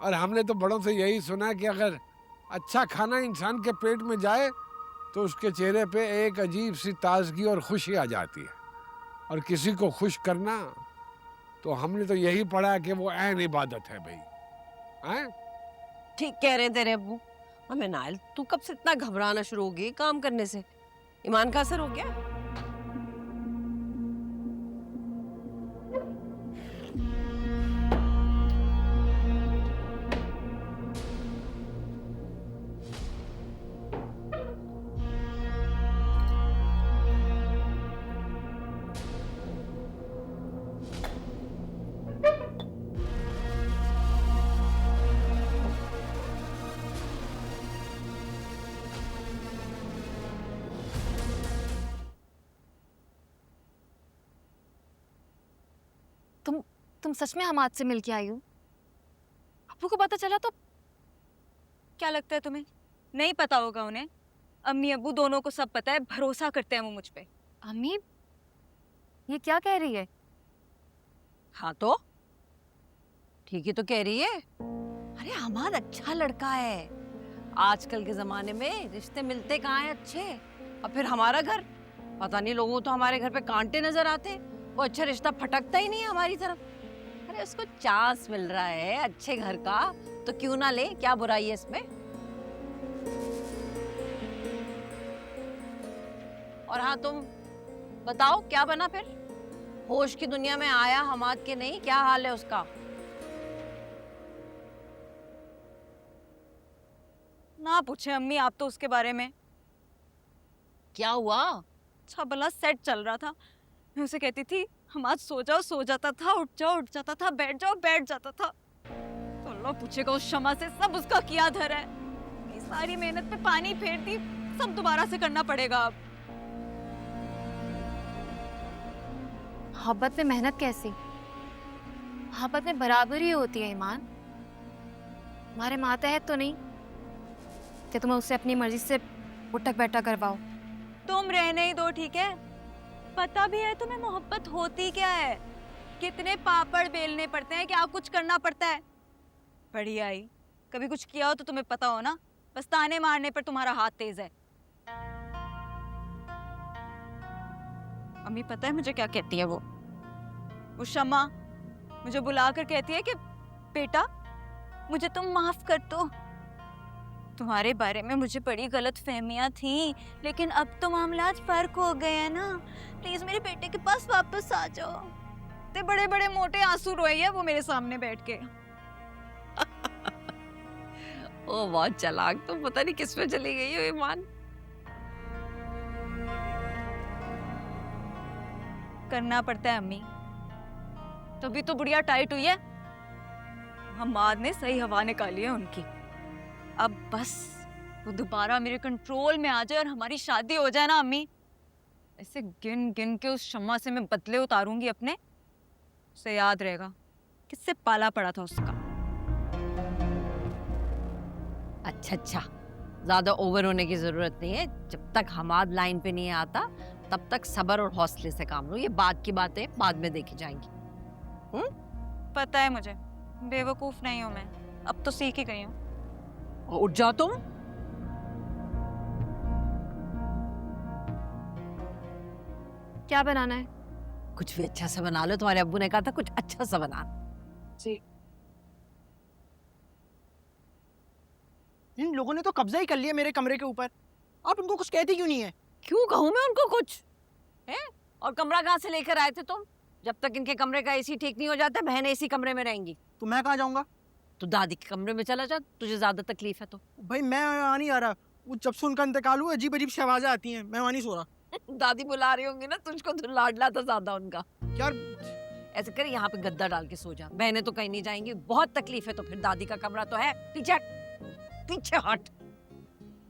और हमने तो बड़ों से यही सुना है कि अगर अच्छा खाना इंसान के पेट में जाए तो उसके चेहरे पे एक अजीब सी ताजगी और खुशी आ जाती है। और किसी को खुश करना तो हमने तो यही पढ़ा है कि वो ऐन इबादत है भाई। हैं? ठीक कह रहे हैं तेरे अब्बू। हमें नाइल, तू कब से इतना घबराना शुरू हो गई काम करने से? ईमान का असर हो गया? तुम सच में हमाद से मिल के आई हो? अब्बू को पता चला तो? क्या लगता है तुम्हें नहीं पता होगा उन्हें? अम्मी अब्बू दोनों को सब पता है, भरोसा करते हैं वो मुझ पे। अम्मी, ये क्या कह रही है? हाँ तो ठीक ही तो कह रही है। अरे हमाद अच्छा लड़का है। आजकल के जमाने में रिश्ते मिलते कहाँ हैं अच्छे। और फिर हमारा घर, पता नहीं लोगों को तो हमारे घर पे कांटे नजर आते। वो अच्छा रिश्ता फटकता ही नहीं है हमारी तरफ। अरे उसको चांस मिल रहा है अच्छे घर का, तो क्यों ना ले, क्या बुराई है इसमें? और हाँ तुम बताओ क्या बना फिर? होश की दुनिया में आया हमाद के नहीं? क्या हाल है उसका? ना पूछे अम्मी आप तो उसके बारे में। क्या हुआ? अच्छा भला सेट चल रहा था, मैं उसे कहती थी हम आज सो जाओ, सो जाता था, उठ जाओ, उठ जाता था, बैठ जाओ, बैठ जाता था। तो अल्लाह पूछेगा उस शमा से सब उसका किया धर है। ये सारी मेहनत पे पानी फेर दी, सब दोबारा से करना पड़ेगा अब। मोहब्बत में मेहनत कैसी? मोहब्बत में बराबरी होती है ईमान। तुम्हारे मातहत तो नहीं कि तुम उससे अपनी मर्जी से उठक बैठक करवाओ। तुम रहने ही दो, ठीक है? पता भी है तुम्हें मोहब्बत होती क्या है, कितने पापड़ बेलने पड़ते हैं, क्या कुछ करना पड़ता है। बढ़िया ही, कभी कुछ किया हो तो तुम्हें पता हो ना, बस ताने मारने पर तुम्हारा हाथ तेज है। अम्मी पता है मुझे क्या कहती है वो शम्मा मुझे बुलाकर कहती है कि बेटा मुझे तुम माफ कर दो, तुम्हारे बारे में मुझे बड़ी गलत फहमियां थी, लेकिन अब तो मामलात फर्क हो गए हैं ना, प्लीज मेरे बेटे के पास वापस आ जाओ। ते बड़े बड़े मोटे आंसू रोई है वो मेरे सामने बैठ के। ओ बहुत चालाक, तो पता नहीं किस पे चली गई हो ईमान। करना पड़ता है अम्मी, तभी तो बुढ़िया टाइट हुई है। हमाद ने सही हवा निकाली है उनकी। अब बस वो दोबारा मेरे कंट्रोल में आ जाए और हमारी शादी हो जाए ना अम्मी, ऐसे गिन गिन के उस शम्मा से मैं बदले उतारूंगी अपने। उसे याद रहेगा किससे पाला पड़ा था उसका। अच्छा, ज्यादा ओवर होने की जरूरत नहीं है। जब तक हमाद लाइन पे नहीं आता तब तक सब्र और हौसले से काम लो। ये बाद की बातें बाद में देखी जाएंगी। पता है मुझे, बेवकूफ नहीं हूं मैं, अब तो सीख ही गई हूँ। उठ जाओ तुम। क्या बनाना है? कुछ भी अच्छा सा बना लो, तुम्हारे अब्बू ने कहा था कुछ अच्छा सा बना। जी। इन लोगों ने तो कब्जा ही कर लिया मेरे कमरे के ऊपर। आप उनको कुछ कहते क्यों नहीं है? क्यों कहूं मैं उनको कुछ है? और कमरा कहाँ से लेकर आए थे तुम? जब तक इनके कमरे का एसी ठीक नहीं हो जाता बहनें इसी कमरे में रहेंगी। तो मैं कहाँ जाऊंगा? तो दादी के कमरे में चला जा, तुझे ज्यादा तकलीफ है तो। भाई मैं वहाँ नहीं आ रहा। वो जब से उनका इंतकाल हुआ अजीब अजीब सी आवाजें आती हैं, मैं वहाँ नहीं सो रहा। दादी बुला रही होंगी ना तुझको, तो लाडला था ज्यादा उनका। यार ऐसे कर, यहाँ पे गद्दा डाल के सो जा। बहनें तो कहीं नहीं जाएंगी, बहुत तकलीफ है तो फिर दादी का कमरा तो है। पीछे पीछे हट।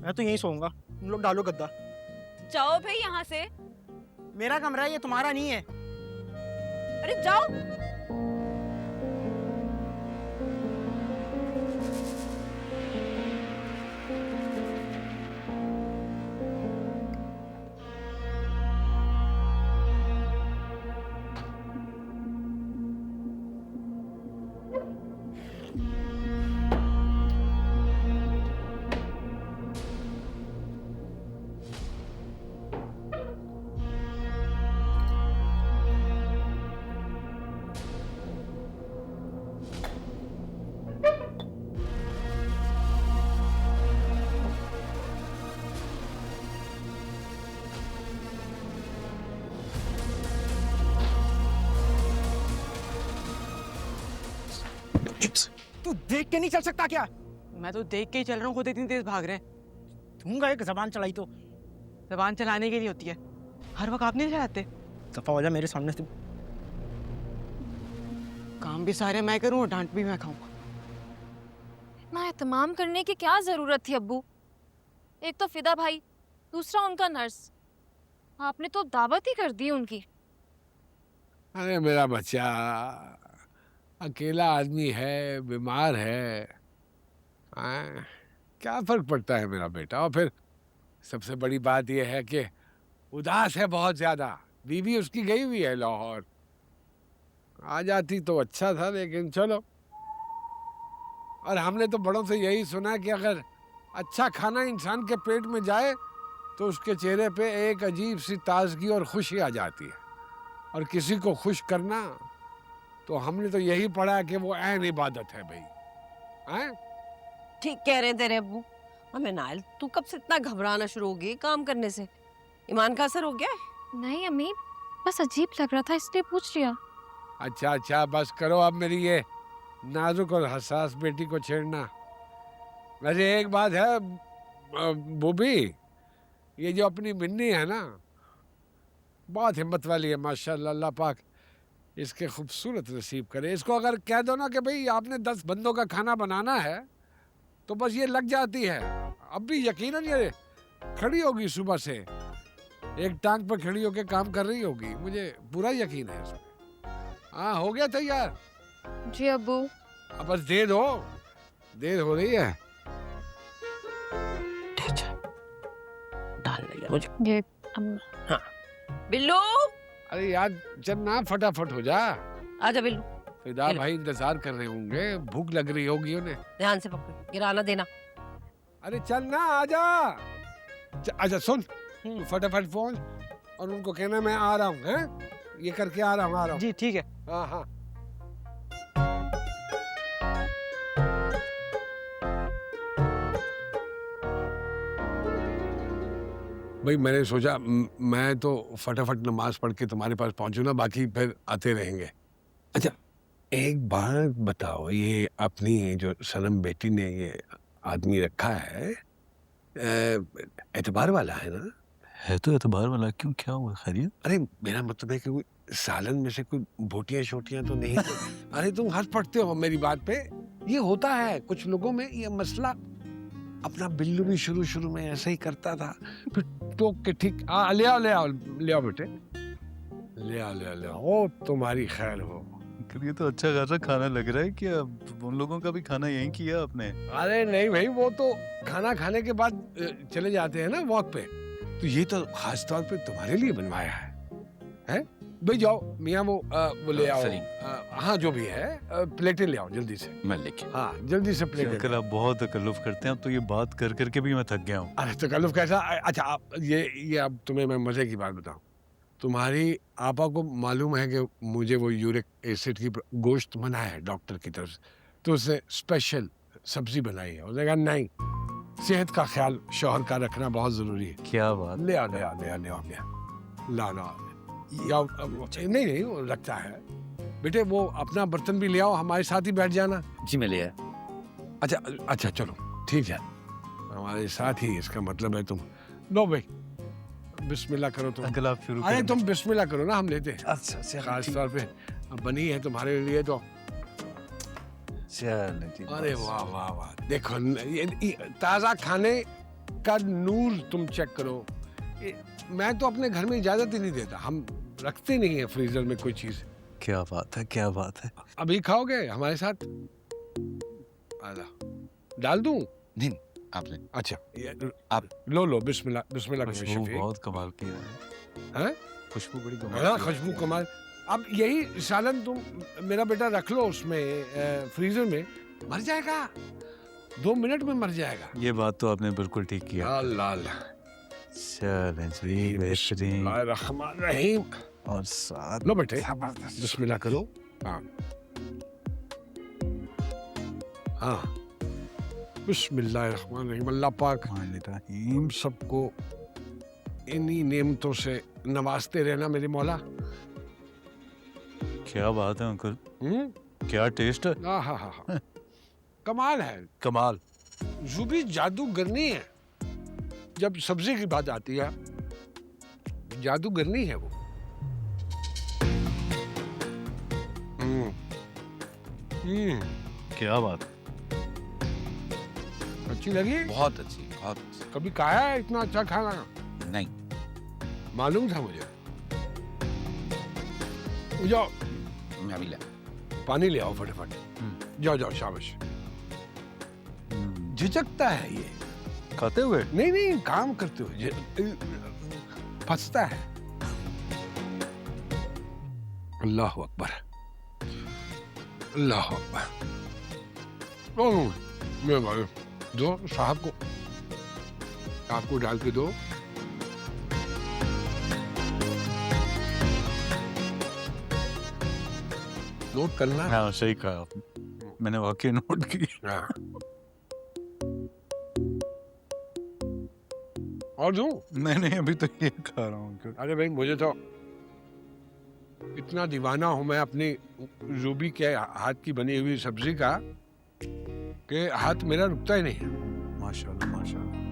मैं तो यहीं सोऊंगा, तुम लोग डालो गद्दा। जाओ भाई यहाँ से। मेरा कमरा है, ये तुम्हारा नहीं है। अरे जाओ। तू देख के नहीं चल सकता क्या? मैं तो देख के ही चल रहा हूँ, खुद इतनी तेज भाग रहे हैं। दूंगा एक जबान चलाई तो। जबान चलाने के लिए होती है, हर वक्त आप नहीं चलाते। दफा हो जा मेरे सामने से। काम भी सारे मैं करूँ और डांट भी मैं खाऊं। इतना एहतमाम करने की क्या जरूरत थी अब्बू? एक तो फिदा भाई, दूसरा उनका नर्स। आपने तो दावत ही कर दी उनकी। अरे मेरा बच्चा अकेला आदमी है, बीमार है, क्या फर्क पड़ता है मेरा बेटा। और फिर सबसे बड़ी बात यह है कि उदास है बहुत ज्यादा। बीवी उसकी गई हुई है लाहौर, आ जाती तो अच्छा था, लेकिन चलो। और हमने तो बड़ों से यही सुना कि अगर अच्छा खाना इंसान के पेट में जाए तो उसके चेहरे पे एक अजीब सी ताजगी और खुशी आ जाती है। और किसी को खुश करना, तो हमने तो यही पढ़ा कि वो ऐन इबादत है भाई। हैं? ठीक कह रहे हैं तेरे अब्बू। हमें नाइल, तू कब से इतना घबराना शुरू हो गई काम करने से? ईमान का असर हो गया है? नहीं अम्मी, बस अजीब लग रहा था इसलिए पूछ लिया। अच्छा अच्छा, बस करो अब मेरी ये नाजुक और हसास बेटी को छेड़ना। वैसे एक बात है बूबी, ये जो अपनी मिन्नी है ना, बहुत हिम्मत वाली है माशाल्लाह। अल्लाह पाक इसके खूबसूरत नसीब करे। इसको अगर कह दो ना कि भाई आपने 10 बंदों का खाना बनाना है, तो बस ये लग जाती है। अब भी यकीनन ये खड़ी होगी सुबह से, एक टांग पर खड़ी होकर काम कर रही होगी, मुझे पूरा यकीन है इसमें। हाँ, हो गया तैयार? जी अब्बू। अब बस दे दो, देर हो रही है। डालने लगा मुझे। ये अम्मा। बिल्लू, अरे यार चल ना, फटाफट हो जा। आजा बिल्लू, फिदा भाई इंतजार कर रहे होंगे, भूख लग रही होगी उन्हें। ध्यान से पकड़, गिराना देना। अरे चल ना, आजा। अच्छा सुन, फटाफट फोन और उनको कहना मैं आ रहा हूँ, हैं? ये करके आ रहा हूँ। जी ठीक है। हाँ हाँ। भाई मैंने सोचा मैं तो फटाफट नमाज पढ़ के तुम्हारे पास पहुंचू ना, बाकी फिर आते रहेंगे। अच्छा एक बात बताओ, ये अपनी जो सनम बेटी ने ये आदमी रखा है, एतबार वाला है ना? है तो एतबार वाला, क्यों, क्या हुआ, खैरियत? अरे मेरा मतलब है कि कोई सालन में से कोई बोटियां शोटियां तो नहीं? अरे तुम हंस पड़ते हो मेरी बात पे। ये होता है कुछ लोगों में ये मसला। अपना बिल्लू भी शुरू में ऐसे ही करता था, फिर टोक के ठीक ले आओ बेटे, ले आओ। ओ तुम्हारी खैर हो। ये तो अच्छा खासा खाना लग रहा है कि अब उन लोगों का भी खाना यहीं किया आपने? अरे नहीं भाई, वो तो खाना खाने के बाद चले जाते हैं ना वॉक पे, तो ये तो खास तौर पे तुम्हारे लिए बनवाया है? भाई जाओ मियाँ, वो ले आओ। हाँ जो भी है, प्लेटें ले आओ जल्दी से। मैं लेके। हाँ जल्दी से प्लेटें। अंकल आप बहुत तकल्लुफ करते हैं, अब तो ये बात कर करके भी मैं थक गया हूँ। अरे तकल्लुफ कैसा? अच्छा ये अब तुम्हें मैं मजे की बात बताऊं। तुम्हारी आपा को मालूम है कि मुझे वो यूरिक एसिड की गोश्त मना है डॉक्टर की तरफ से, तो उसने स्पेशल सब्जी बनाई है। उसने कहा नहीं, सेहत का ख्याल शौहर का रखना बहुत जरूरी है। क्या बात। ले आओ ला नहीं वो लगता है। बेटे वो अपना बर्तन भी ले आओ, हमारे साथ ही बैठ जाना। जी मैं ले आया। अच्छा चलो ठीक है, हमारे साथ ही, इसका मतलब है तुम लो भाई, बिस्मिल्लाह करो तुम। अंकल आप शुरू अरे करें। तुम बिस्मिल्लाह करो ना, हम लेते हैं। अच्छा खास तौर पे अब बनी है तुम्हारे लिए तो। चल जी। अरे वाह वाह वाह, देखो ये ताज़ा खाने का नूर तुम चेक करो। मैं तो अपने घर में इजाज़त ही नहीं देता, हम रखते नहीं है फ्रीजर में कोई चीज़। क्या बात है, क्या बात है। अभी खाओगे हमारे साथ? डाल दूं? नहीं आपने। अच्छा आप लो बिस्मिल्लाह करो खुशबू शफीक। बहुत कमाल की है। हैं? खुशबू बड़ी हाँ कमाल की खुशबू है। कमाल। अब यही सालन तुम मेरा बेटा रख लो उसमें फ्रीजर में, मर जाएगा 2 मिनट में मर जाएगा। ये बात तो आपने बिल्कुल ठीक किया। अल्लाह चलें जी, बेहतरीन। रहमान रहीम। और साथ लो बेटे बिस्मिल्लाह करो। हाँ हाँ बिस्मिल्लाहिर्रहमानिर्रहीम। अल्लाह पाक हम सबको इन्हीं नेमतों से नवाजते रहना मेरे मौला। क्या बात है अंकल। क्या टेस्ट है? हाँ हाँ हाँ हाँ, कमाल है। कमाल। जूबी जादूगरनी है। जब सब्जी की बात आती है, जादूगरनी है वो। हम्म, क्या बात? अच्छी लगी? बहुत अच्छी, बहुत अच्छी। कभी खाया है इतना अच्छा खाना? नहीं। मालूम था मुझे। जाओ मैं अभी ला। पानी ले आओ फटाफट। जाओ जाओ, शाबाश। झिझकता है ये खाते हुए? नहीं नहीं, काम करते हुए फंसता है। अल्लाह अकबर, अल्लाह अकबर। मैं मालूम, दो साहब को, आपको डाल के दो। नोट करना। हाँ सही कहा आपने, मैंने वाकई नोट की। हाँ। और दूं? नहीं अभी तो ये खा रहा हूँ। अरे भाई, मुझे तो इतना दीवाना हूं मैं अपनी रूबी के हाथ की बनी हुई सब्जी का कि हाथ मेरा रुकता ही नहीं है। माशाल्लाह माशाल्लाह।